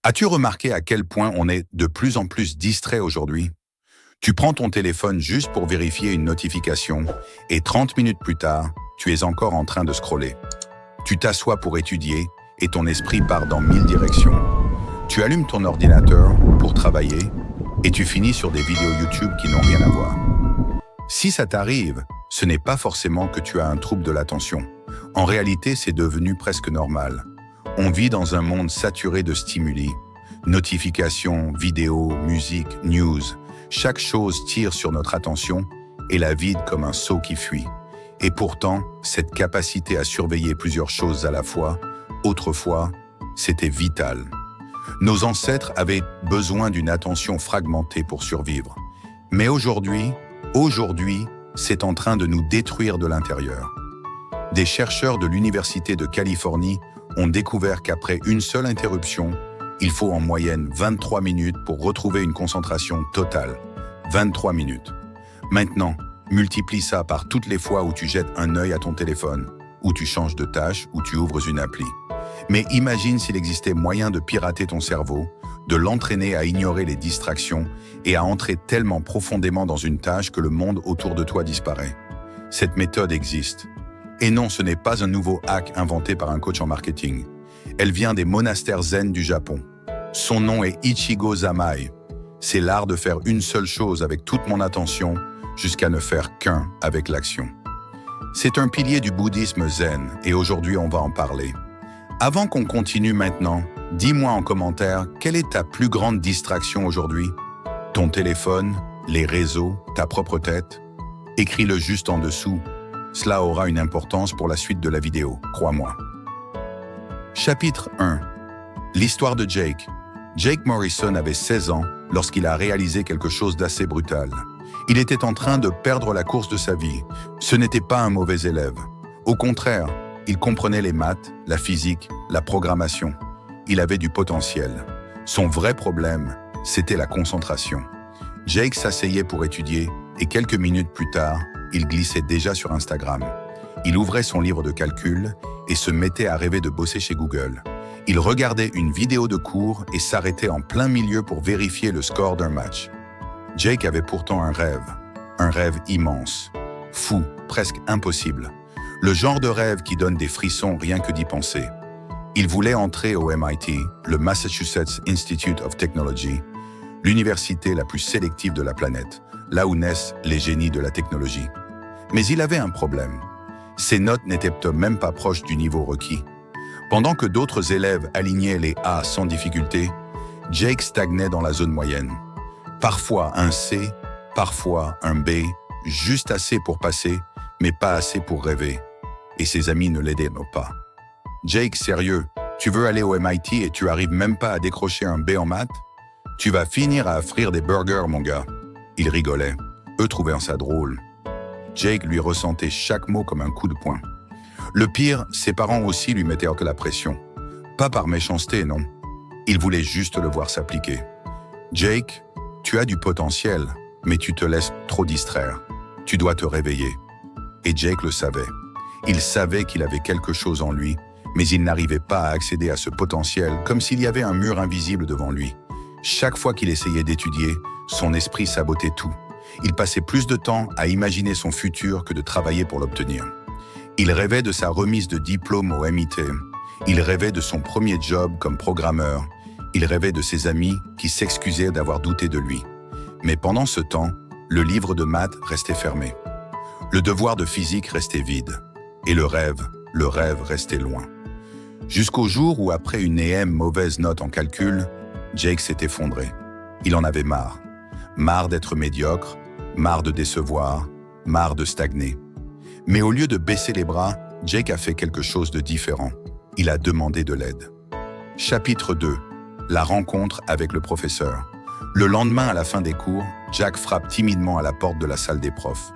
As-tu remarqué à quel point on est de plus en plus distrait aujourd'hui? Tu prends ton téléphone juste pour vérifier une notification et 30 minutes plus tard, tu es encore en train de scroller. Tu t'assois pour étudier et ton esprit part dans 1000 directions. Tu allumes ton ordinateur pour travailler et tu finis sur des vidéos YouTube qui n'ont rien à voir. Si ça t'arrive, ce n'est pas forcément que tu as un trouble de l'attention. En réalité, c'est devenu presque normal. On vit dans un monde saturé de stimuli. Notifications, vidéos, musique, news. Chaque chose tire sur notre attention et la vide comme un seau qui fuit. Et pourtant, cette capacité à surveiller plusieurs choses à la fois, autrefois, c'était vital. Nos ancêtres avaient besoin d'une attention fragmentée pour survivre. Mais aujourd'hui, c'est en train de nous détruire de l'intérieur. Des chercheurs de l'Université de Californie ont découvert qu'après une seule interruption, il faut en moyenne 23 minutes pour retrouver une concentration totale. 23 minutes. Maintenant, multiplie ça par toutes les fois où tu jettes un œil à ton téléphone, où tu changes de tâche, où tu ouvres une appli. Mais imagine s'il existait moyen de pirater ton cerveau, de l'entraîner à ignorer les distractions et à entrer tellement profondément dans une tâche que le monde autour de toi disparaît. Cette méthode existe. Et non, ce n'est pas un nouveau hack inventé par un coach en marketing. Elle vient des monastères zen du Japon. Son nom est Ichigo Zamai. C'est l'art de faire une seule chose avec toute mon attention jusqu'à ne faire qu'un avec l'action. C'est un pilier du bouddhisme zen et aujourd'hui on va en parler. Avant qu'on continue maintenant, dis-moi en commentaire quelle est ta plus grande distraction aujourd'hui? Ton téléphone, les réseaux, ta propre tête? Écris-le juste en dessous. Cela aura une importance pour la suite de la vidéo, crois-moi. Chapitre 1. L'histoire de Jake. Jake Morrison avait 16 ans lorsqu'il a réalisé quelque chose d'assez brutal. Il était en train de perdre la course de sa vie. Ce n'était pas un mauvais élève. Au contraire, il comprenait les maths, la physique, la programmation. Il avait du potentiel. Son vrai problème, c'était la concentration. Jake s'asseyait pour étudier et quelques minutes plus tard, il glissait déjà sur Instagram. Il ouvrait son livre de calcul et se mettait à rêver de bosser chez Google. Il regardait une vidéo de cours et s'arrêtait en plein milieu pour vérifier le score d'un match. Jake avait pourtant un rêve immense, fou, presque impossible. Le genre de rêve qui donne des frissons rien que d'y penser. Il voulait entrer au MIT, le Massachusetts Institute of Technology, l'université la plus sélective de la planète, là où naissent les génies de la technologie. Mais il avait un problème. Ses notes n'étaient même pas proches du niveau requis. Pendant que d'autres élèves alignaient les A sans difficulté, Jake stagnait dans la zone moyenne. Parfois un C, parfois un B, juste assez pour passer, mais pas assez pour rêver. Et ses amis ne l'aidaient pas. Jake, sérieux, tu veux aller au MIT et tu arrives même pas à décrocher un B en maths? Tu vas finir à frire des burgers, mon gars. Il rigolait. Eux trouvaient ça drôle. Jake lui ressentait chaque mot comme un coup de poing. Le pire, ses parents aussi lui mettaient de la pression. Pas par méchanceté, non. Ils voulaient juste le voir s'appliquer. Jake, tu as du potentiel, mais tu te laisses trop distraire. Tu dois te réveiller. Et Jake le savait. Il savait qu'il avait quelque chose en lui, mais il n'arrivait pas à accéder à ce potentiel comme s'il y avait un mur invisible devant lui. Chaque fois qu'il essayait d'étudier, son esprit sabotait tout. Il passait plus de temps à imaginer son futur que de travailler pour l'obtenir. Il rêvait de sa remise de diplôme au MIT. Il rêvait de son premier job comme programmeur. Il rêvait de ses amis qui s'excusaient d'avoir douté de lui. Mais pendant ce temps, le livre de maths restait fermé. Le devoir de physique restait vide. Et le rêve restait loin. Jusqu'au jour où, après une énième mauvaise note en calcul, Jake s'est effondré. Il en avait marre. Marre d'être médiocre, marre de décevoir, marre de stagner. Mais au lieu de baisser les bras, Jake a fait quelque chose de différent. Il a demandé de l'aide. Chapitre 2. La rencontre avec le professeur. Le lendemain, à la fin des cours, Jack frappe timidement à la porte de la salle des profs.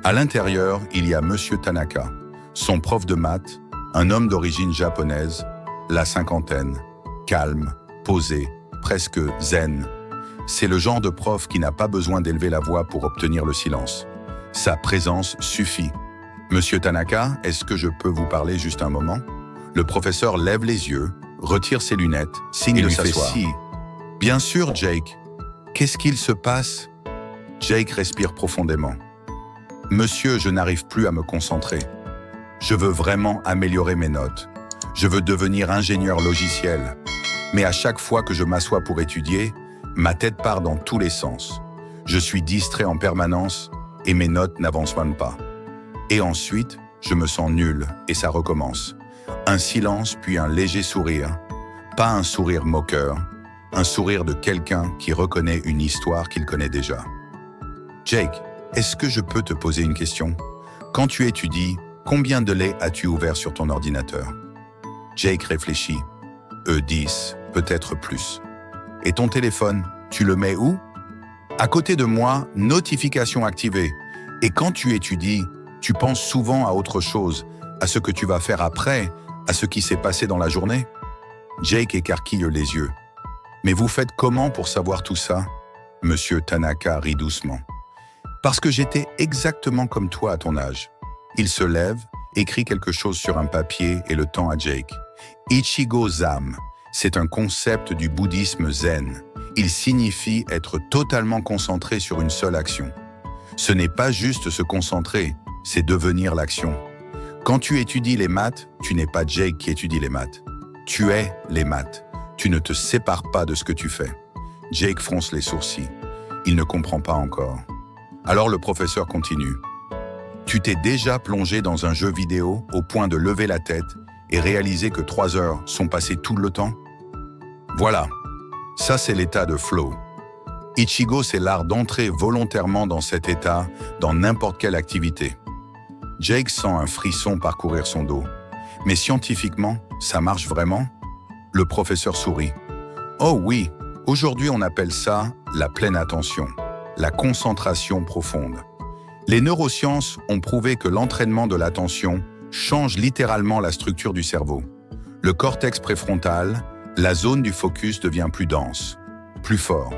À l'intérieur, il y a Monsieur Tanaka, son prof de maths, un homme d'origine japonaise, la cinquantaine, calme, posé, presque zen. C'est le genre de prof qui n'a pas besoin d'élever la voix pour obtenir le silence. Sa présence suffit. Monsieur Tanaka, est-ce que je peux vous parler juste un moment? Le professeur lève les yeux, retire ses lunettes, signe de s'asseoir. Si. Bien sûr, Jake. Qu'est-ce qu'il se passe? Jake respire profondément. Monsieur, je n'arrive plus à me concentrer. Je veux vraiment améliorer mes notes. Je veux devenir ingénieur logiciel. Mais à chaque fois que je m'assois pour étudier, ma tête part dans tous les sens. Je suis distrait en permanence et mes notes n'avancent même pas. Et ensuite, je me sens nul et ça recommence. Un silence puis un léger sourire. Pas un sourire moqueur, un sourire de quelqu'un qui reconnaît une histoire qu'il connaît déjà. Jake, est-ce que je peux te poser une question? Quand tu étudies, combien de laits as-tu ouvert sur ton ordinateur? Jake réfléchit. 10, peut-être plus. Et ton téléphone, tu le mets où? À côté de moi, notification activée. Et quand tu étudies, tu penses souvent à autre chose, à ce que tu vas faire après, à ce qui s'est passé dans la journée? Jake écarquille les yeux. Mais vous faites comment pour savoir tout ça? Monsieur Tanaka rit doucement. Parce que j'étais exactement comme toi à ton âge. Il se lève, écrit quelque chose sur un papier et le tend à Jake. Ichigo Zam, c'est un concept du bouddhisme zen. Il signifie être totalement concentré sur une seule action. Ce n'est pas juste se concentrer, c'est devenir l'action. Quand tu étudies les maths, tu n'es pas Jake qui étudie les maths. Tu es les maths. Tu ne te sépares pas de ce que tu fais. Jake fronce les sourcils. Il ne comprend pas encore. Alors le professeur continue. Tu t'es déjà plongé dans un jeu vidéo au point de lever la tête et réaliser que 3 heures sont passées tout le temps? Voilà, ça c'est l'état de flow. Ichigo, c'est l'art d'entrer volontairement dans cet état, dans n'importe quelle activité. Jake sent un frisson parcourir son dos. Mais scientifiquement, ça marche vraiment? Le professeur sourit. Oh oui, aujourd'hui on appelle ça la pleine attention, la concentration profonde. Les neurosciences ont prouvé que l'entraînement de l'attention change littéralement la structure du cerveau. Le cortex préfrontal, la zone du focus devient plus dense, plus fort.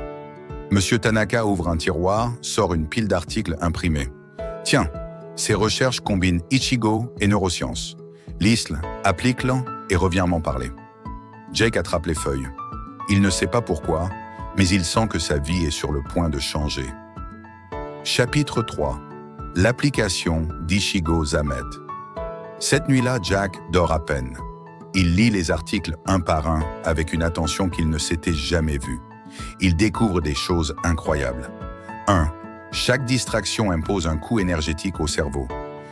Monsieur Tanaka ouvre un tiroir, sort une pile d'articles imprimés. Tiens, ces recherches combinent Ichigo et neurosciences. Lis-le, applique-le et reviens m'en parler. Jake attrape les feuilles. Il ne sait pas pourquoi, mais il sent que sa vie est sur le point de changer. Chapitre 3. L'application d'Ichigo Zamet. Cette nuit-là, Jack dort à peine. Il lit les articles un par un avec une attention qu'il ne s'était jamais vue. Il découvre des choses incroyables. 1. Chaque distraction impose un coût énergétique au cerveau.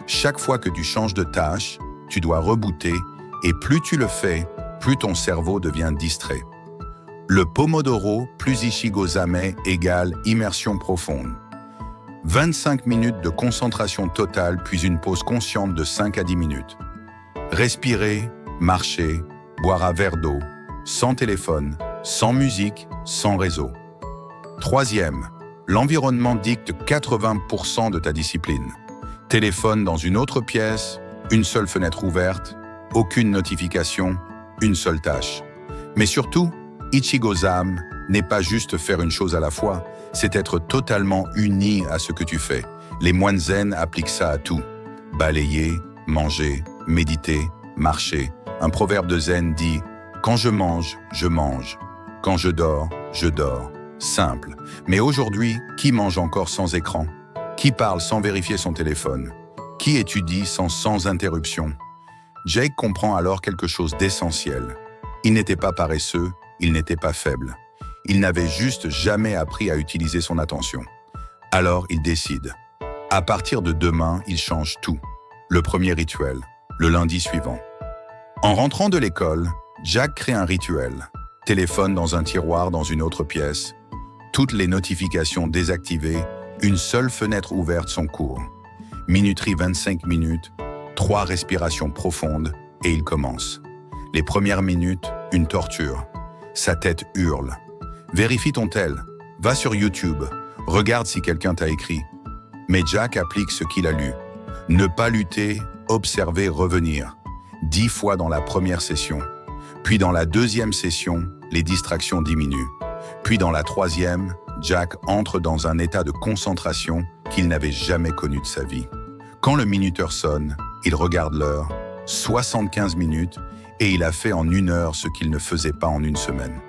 Chaque fois que tu changes de tâche, tu dois rebooter et plus tu le fais, plus ton cerveau devient distrait. Le Pomodoro plus Ichigo Zamet égale immersion profonde. 25 minutes de concentration totale puis une pause consciente de 5 à 10 minutes. Respirer, marcher, boire un verre d'eau, sans téléphone, sans musique, sans réseau. 3e, l'environnement dicte 80% de ta discipline. Téléphone dans une autre pièce, une seule fenêtre ouverte, aucune notification, une seule tâche. Mais surtout, Ichigo Zam n'est pas juste faire une chose à la fois, c'est être totalement uni à ce que tu fais. Les moines zen appliquent ça à tout. Balayer, manger, méditer, marcher. Un proverbe de zen dit « Quand je mange, je mange. Quand je dors, je dors. » Simple. Mais aujourd'hui, qui mange encore sans écran? Qui parle sans vérifier son téléphone? Qui étudie sans interruption? Jake comprend alors quelque chose d'essentiel. Il n'était pas paresseux, il n'était pas faible. Il n'avait juste jamais appris à utiliser son attention. Alors il décide. À partir de demain, il change tout. Le premier rituel, le lundi suivant. En rentrant de l'école, Jack crée un rituel. Téléphone dans un tiroir dans une autre pièce. Toutes les notifications désactivées, une seule fenêtre ouverte son cours. Minuterie 25 minutes, 3 respirations profondes et il commence. Les premières minutes, une torture. Sa tête hurle. Vérifie ton tel, va sur YouTube, regarde si quelqu'un t'a écrit. Mais Jack applique ce qu'il a lu. Ne pas lutter, observer, revenir. 10 fois dans la première session. Puis dans la deuxième session, les distractions diminuent. Puis dans la troisième, Jack entre dans un état de concentration qu'il n'avait jamais connu de sa vie. Quand le minuteur sonne, il regarde l'heure, 75 minutes, Et il a fait en 1 heure ce qu'il ne faisait pas en 1 semaine.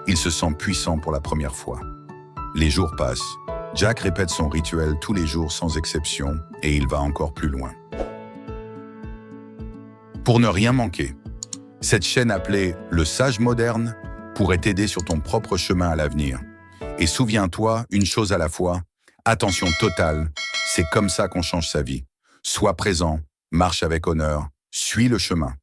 Il se sent puissant pour la première fois. Les jours passent. Jack répète son rituel tous les jours sans exception et il va encore plus loin. Pour ne rien manquer, cette chaîne appelée « Le Sage Moderne » pourrait t'aider sur ton propre chemin à l'avenir. Et souviens-toi, une chose à la fois, attention totale, c'est comme ça qu'on change sa vie. Sois présent, marche avec honneur, suis le chemin.